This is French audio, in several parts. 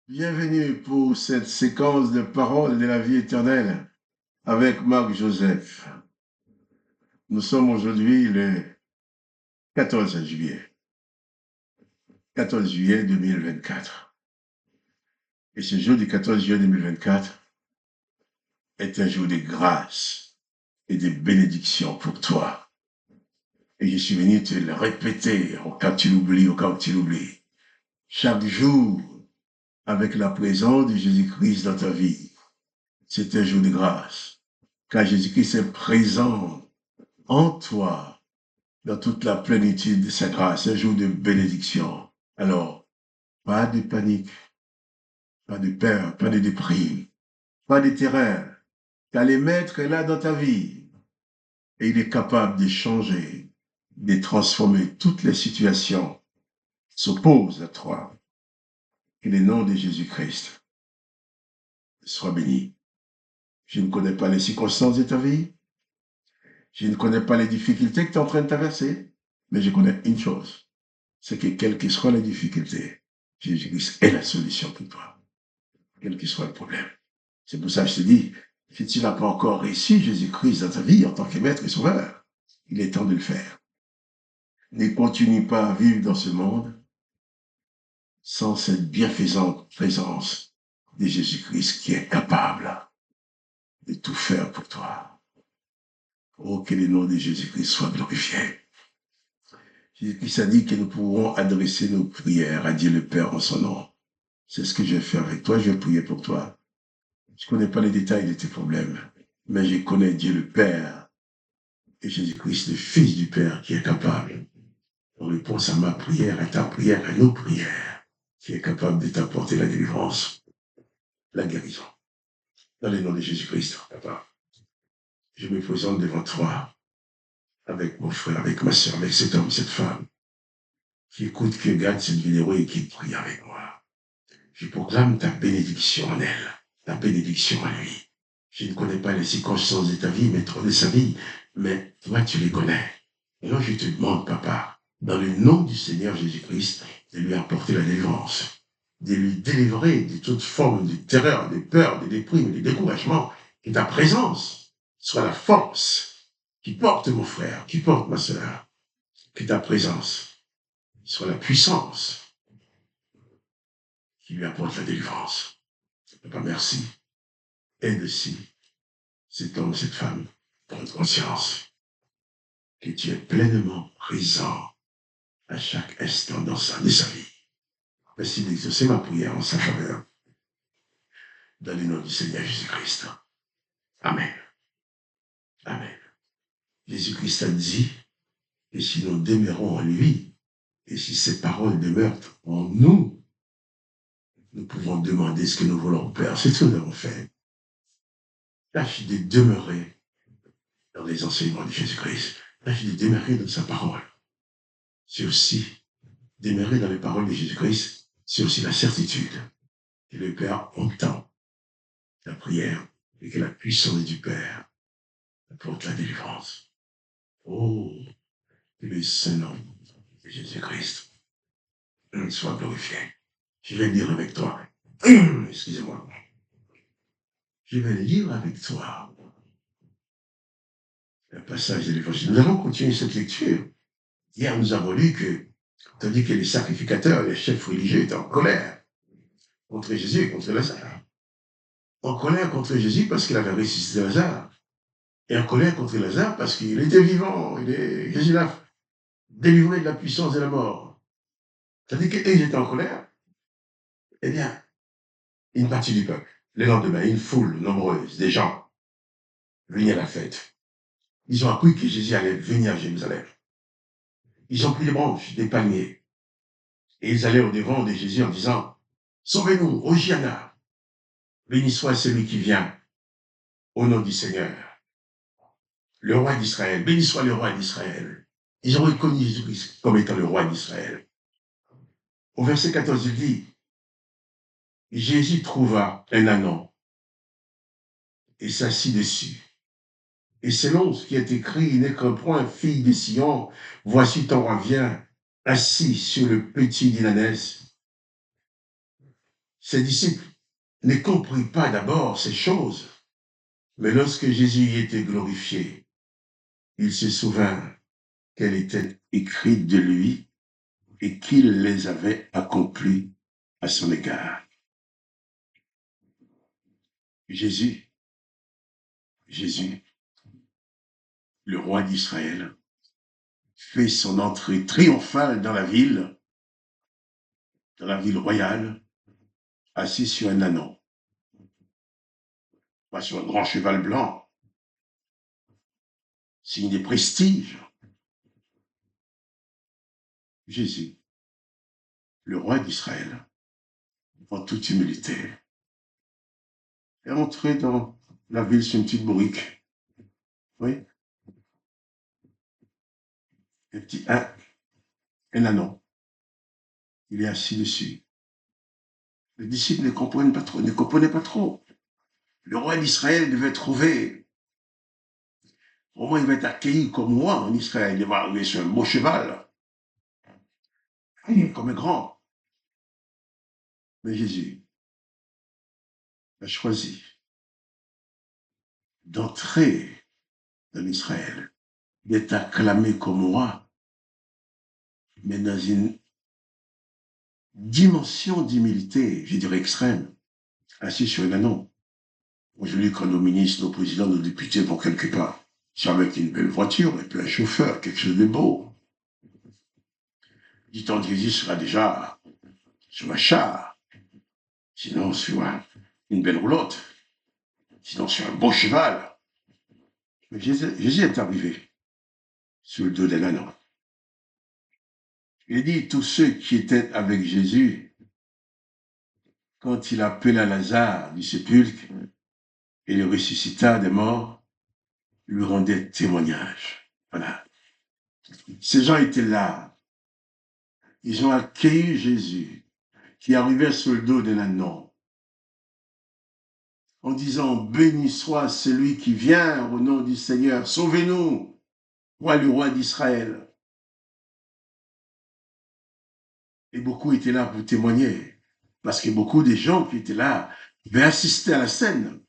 Bienvenue pour cette séquence de paroles de la vie éternelle avec Marc Joseph. Nous sommes aujourd'hui le 14 juillet, 14 juillet 2024. Et ce jour du 14 juillet 2024 est un jour de grâce et de bénédiction pour toi. Et je suis venu te le répéter au cas où tu l'oublies, au cas où tu l'oublies. Chaque jour, avec la présence de Jésus-Christ dans ta vie, c'est un jour de grâce. Car Jésus-Christ est présent en toi, dans toute la plénitude de sa grâce, un jour de bénédiction. Alors, pas de panique, pas de peur, pas de déprime, pas de terreur, car le Maître est là dans ta vie et il est capable de changer, de transformer toutes les situations qui s'opposent à toi. Que le nom de Jésus-Christ soit béni. Je ne connais pas les circonstances de ta vie, je ne connais pas les difficultés que tu es en train de traverser, mais je connais une chose, c'est que quelles que soient les difficultés, Jésus-Christ est la solution pour toi, quel que soit le problème. C'est pour ça que je te dis, si tu n'as pas encore reçu Jésus-Christ dans ta vie en tant que maître et sauveur, il est temps de le faire. Ne continue pas à vivre dans ce monde sans cette bienfaisante présence de Jésus-Christ qui est capable de tout faire pour toi. Oh, que le nom de Jésus-Christ soit glorifié. Jésus-Christ a dit que nous pourrons adresser nos prières à Dieu le Père en son nom. C'est ce que je vais faire avec toi, je vais prier pour toi. Je ne connais pas les détails de tes problèmes, mais je connais Dieu le Père et Jésus-Christ, le Fils du Père, qui est capable, en réponse à ma prière, à ta prière, à nos prières, qui est capable de t'apporter la délivrance, la guérison. Dans le nom de Jésus-Christ, Papa, je me présente devant toi, avec mon frère, avec ma soeur, avec cet homme, cette femme, qui écoute, qui regarde cette vidéo et qui prie avec moi. Je proclame ta bénédiction en elle, ta bénédiction en lui. Je ne connais pas les circonstances de ta vie, mais trop de sa vie, mais toi, tu les connais. Et là, je te demande, Papa, dans le nom du Seigneur Jésus-Christ, de lui apporter la délivrance, de lui délivrer de toute forme de terreur, de peur, de déprime, de découragement, que ta présence soit la force qui porte mon frère, qui porte ma sœur, que ta présence soit la puissance qui lui apporte la délivrance. Papa, merci. Aide aussi cet homme, cette femme, prendre conscience que tu es pleinement présent à chaque instant de sa vie. Merci d'exaucer ma prière en sa faveur. Dans le nom du Seigneur Jésus-Christ. Amen. Amen. Jésus-Christ a dit que si nous demeurons en lui, et si ses paroles demeurent en nous, nous pouvons demander ce que nous voulons, Père. C'est ce que nous avons fait. Tâche de demeurer dans les enseignements de Jésus-Christ. Tâche de demeurer dans sa parole. C'est aussi demeurer dans les paroles de Jésus-Christ, c'est aussi la certitude que le Père entend la prière et que la puissance du Père apporte la délivrance. Oh, que le Saint-Nom de Jésus-Christ soit glorifié. Je vais lire avec toi. Excusez-moi. Je vais lire avec toi un passage de l'Évangile. Nous allons continuer cette lecture. Hier, nous avons lu que, tandis que les sacrificateurs, les chefs religieux étaient en colère contre Jésus et contre Lazare. En colère contre Jésus parce qu'il avait ressuscité Lazare. Et en colère contre Lazare parce qu'il était vivant. Jésus l'a délivré de la puissance de la mort. Tandis qu'ils étaient en colère, eh bien, une partie du peuple, le lendemain, une foule nombreuse, des gens, venaient à la fête. Ils ont appris que Jésus allait venir à Jérusalem. Ils ont pris des branches, des palmiers, et ils allaient au devant de Jésus en disant, sauvez-nous, Hosanna, béni soit celui qui vient au nom du Seigneur, le roi d'Israël, béni soit le roi d'Israël. Ils ont reconnu Jésus-Christ comme étant le roi d'Israël. Au verset 14, il dit, Jésus trouva un ânon et s'assit dessus. Et selon ce qui est écrit, il n'est qu'un point, fille de Sion, voici ton roi vient, assis sur le petit d'Inanès. Ses disciples ne comprirent pas d'abord ces choses, mais lorsque Jésus était glorifié, il se souvint qu'elles étaient écrites de lui et qu'il les avait accomplies à son égard. Jésus, le roi d'Israël, fait son entrée triomphale dans la ville royale, assis sur un ânon, pas sur un grand cheval blanc, signe de prestige. Jésus, le roi d'Israël, en toute humilité, est entré dans la ville sur une petite bourrique. Oui, un ânon. Il est assis dessus. Les disciples ne comprenaient pas trop. Le roi d'Israël devait trouver, au moins il va être accueilli comme moi en Israël. Il va arriver sur un beau cheval, comme un grand. Mais Jésus a choisi d'entrer dans Israël, d'être acclamé comme roi, mais dans une dimension d'humilité, je dirais extrême, assis sur un ânon. Aujourd'hui, quand nos ministres, nos présidents, nos députés vont quelque part, c'est avec une belle voiture et puis un chauffeur, quelque chose de beau. Dit-on que Jésus sera déjà sur un char, sinon sur une belle roulotte, sinon sur un beau cheval. Mais Jésus est arrivé sur le dos d'un ânon. Il dit, tous ceux qui étaient avec Jésus, quand il appela Lazare du sépulcre et le ressuscita des morts, lui rendaient témoignage. Voilà. Ces gens étaient là. Ils ont accueilli Jésus, qui arrivait sur le dos d'un ânon, en disant, béni soit celui qui vient au nom du Seigneur, sauvez-nous, roi le roi d'Israël. Et beaucoup étaient là pour témoigner, parce que beaucoup des gens qui étaient là avaient assisté à la scène,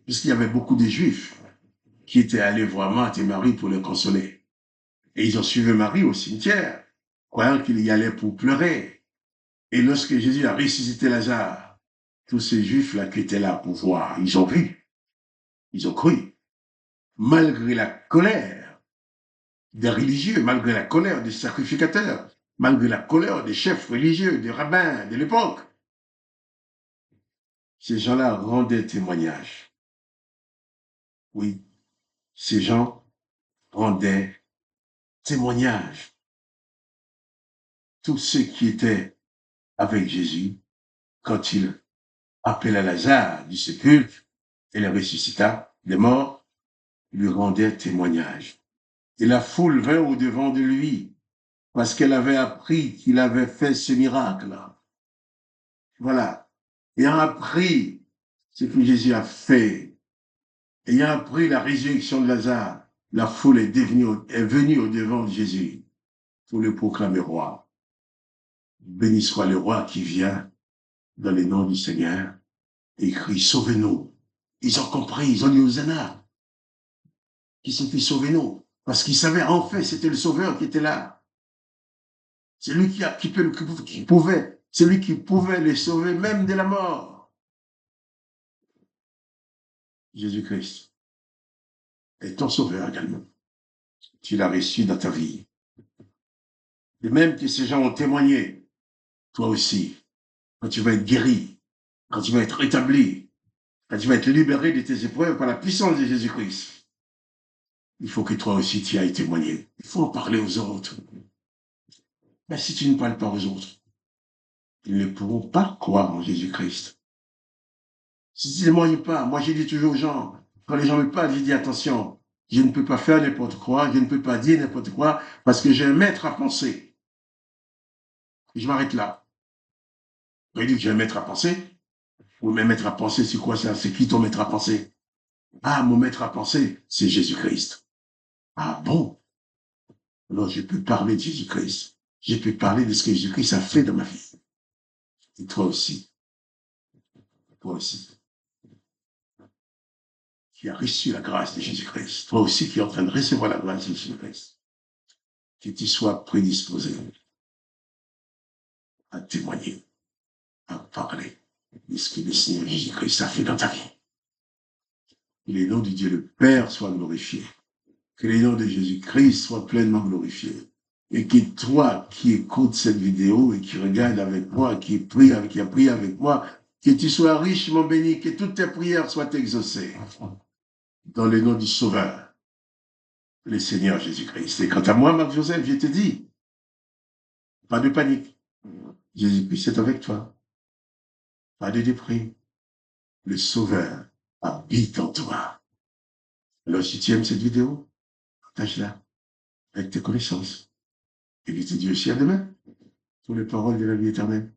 puisqu'il y avait beaucoup de Juifs qui étaient allés voir Marthe et Marie pour les consoler. Et ils ont suivi Marie au cimetière, croyant qu'il y allait pour pleurer. Et lorsque Jésus a ressuscité Lazare, tous ces Juifs-là qui étaient là pour voir, ils ont vu, ils ont cru, malgré la colère des religieux, malgré la colère des sacrificateurs, malgré la colère des chefs religieux, des rabbins de l'époque. Ces gens-là rendaient témoignage. Oui, ces gens rendaient témoignage. Tous ceux qui étaient avec Jésus, quand il appela Lazare du sépulcre et le ressuscita des morts, lui rendaient témoignage. Et la foule vint au-devant de lui, parce qu'elle avait appris qu'il avait fait ce miracle. Voilà. Ayant appris ce que Jésus a fait, ayant appris la résurrection de Lazare, la foule est venue au-devant de Jésus pour le proclamer roi. Béni soit le roi qui vient dans le nom du Seigneur et crie, sauvez-nous. Ils ont compris, ils ont dit Hosanna, qui signifie sauvez-nous, parce qu'ils savaient en fait c'était le Sauveur qui était là. C'est lui qui pouvait, c'est lui qui pouvait les sauver même de la mort. Jésus-Christ est ton sauveur également. Tu l'as reçu dans ta vie. De même que ces gens ont témoigné, toi aussi, quand tu vas être guéri, quand tu vas être rétabli, quand tu vas être libéré de tes épreuves par la puissance de Jésus-Christ, il faut que toi aussi tu ailles témoigner. Il faut en parler aux autres. Mais si tu ne parles pas aux autres, ils ne pourront pas croire en Jésus-Christ. Si tu ne témoignes pas, moi j'ai dit toujours aux gens, quand les gens me parlent, je dis attention, je ne peux pas faire n'importe quoi, je ne peux pas dire n'importe quoi, parce que j'ai un maître à penser. Et je m'arrête là. Quand il dit que j'ai un maître à penser, ou même maître à penser, c'est quoi ça? C'est qui ton maître à penser? Ah, mon maître à penser, c'est Jésus-Christ. Ah bon? Alors je peux parler de Jésus-Christ. Je peux parler de ce que Jésus-Christ a fait dans ma vie. Et toi aussi. toi aussi, qui as reçu la grâce de Jésus-Christ, toi aussi qui es en train de recevoir la grâce de Jésus-Christ, que tu sois prédisposé à témoigner, à parler de ce que le Seigneur Jésus-Christ a fait dans ta vie. Que le nom de Dieu le Père soit glorifié. Que le nom de Jésus-Christ soit pleinement glorifié. Et que toi qui écoutes cette vidéo et qui regarde avec moi, qui a prié avec moi, que tu sois richement béni, que toutes tes prières soient exaucées. Dans le nom du Sauveur, le Seigneur Jésus-Christ. Et quant à moi, Marc-Joseph, je te dis, pas de panique. Jésus-Christ est avec toi. Pas de déprime. Le Sauveur habite en toi. Alors, si tu aimes cette vidéo, partage-la avec tes connaissances. Et que te dis aussi à demain pour les paroles de la vie éternelle.